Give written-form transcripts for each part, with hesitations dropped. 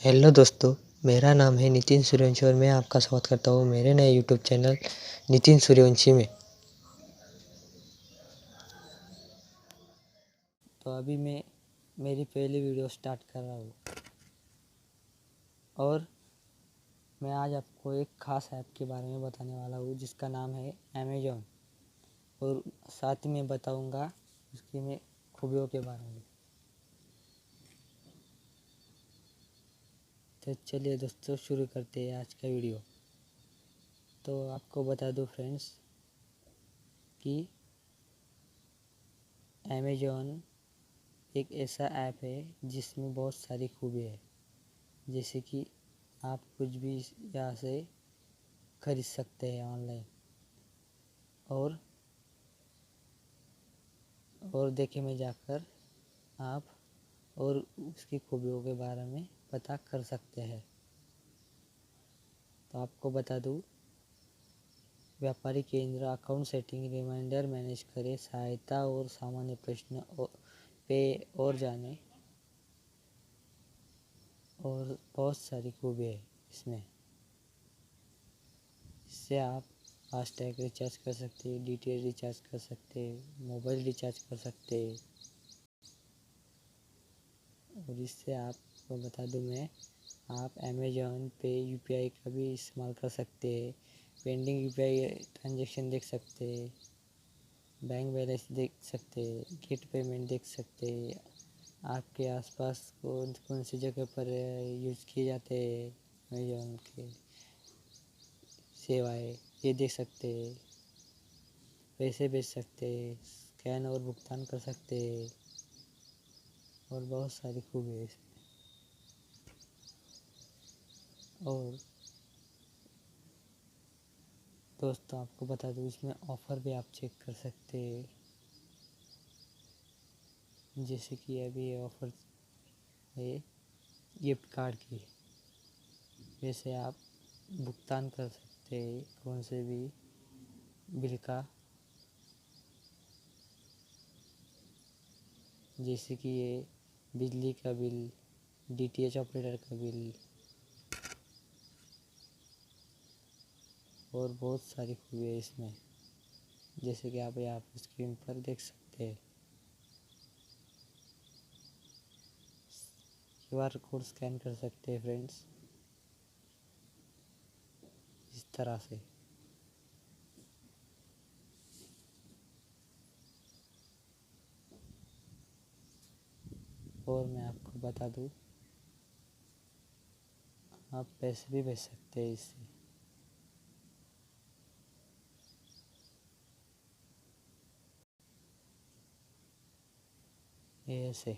Hello दोस्तों, मेरा नाम है नितिन सूर्यवंशी और मैं आपका स्वागत करता हूँ मेरे नए यूट्यूब चैनल नितिन सूर्यवंशी में। तो अभी मैं मेरी पहली वीडियो स्टार्ट कर रहा हूँ और मैं आज आपको एक ख़ास ऐप के बारे में बताने वाला हूँ जिसका नाम है अमेज़ॉन, और साथ ही मैं बताऊँगा उसकी मैं खूबियों के बारे में। तो चलिए दोस्तों, शुरू करते हैं आज का वीडियो। तो आपको बता दूँ फ्रेंड्स कि अमेज़ॉन एक ऐसा ऐप है जिसमें बहुत सारी खूबियाँ है, जैसे कि आप कुछ भी यहाँ से खरीद सकते हैं ऑनलाइन, और देखे में जाकर आप और उसकी खूबियों के बारे में पता कर सकते हैं। तो आपको बता दूँ, व्यापारी केंद्र, अकाउंट सेटिंग, रिमाइंडर मैनेज करें, सहायता और सामान्य प्रश्न और पे और जाने, और बहुत सारी खूबियाँ है इसमें। इससे आप फास्टैग रिचार्ज कर सकते हैं, डीटीएच रिचार्ज कर सकते हैं, मोबाइल रिचार्ज कर सकते हैं। और इससे आपको बता दूं मैं, आप अमेज़ॉन पे यूपीआई का भी इस्तेमाल कर सकते हैं, पेंडिंग यूपीआई ट्रांजैक्शन देख सकते हैं, बैंक बैलेंस देख सकते हैं, गेट पेमेंट देख सकते हैं, आपके आसपास कौन कौन सी जगह पर यूज़ किए जाते हैं अमेज़ॉन के सेवाएं, ये देख सकते हैं, पैसे भेज सकते हैं, स्कैन और भुगतान कर सकते हैं, और बहुत सारी खूबी है इसमें। और दोस्तों, आपको बता दूँ इसमें ऑफ़र भी आप चेक कर सकते हैं, जैसे कि अभी ये ऑफ़र है गिफ्ट कार्ड की। वैसे आप भुगतान कर सकते हैं कौन से भी बिल का, जैसे कि ये बिजली का बिल, डीटीएच ऑपरेटर का बिल, और बहुत सारी खूबी है इसमें, जैसे कि आप यहाँ पर स्क्रीन पर देख सकते हैं। क्यूआर कोड स्कैन कर सकते हैं फ्रेंड्स, इस तरह से। और मैं आपको बता दूँ, आप पैसे भी भेज सकते हैं इससे। ये ऐसे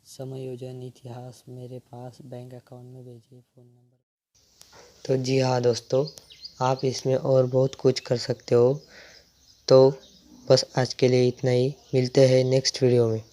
समायोजन इतिहास, मेरे पास बैंक अकाउंट में भेजिए फ़ोन नंबर। तो जी हाँ दोस्तों, आप इसमें और बहुत कुछ कर सकते हो। तो बस आज के लिए इतना ही, मिलते हैं नेक्स्ट वीडियो में।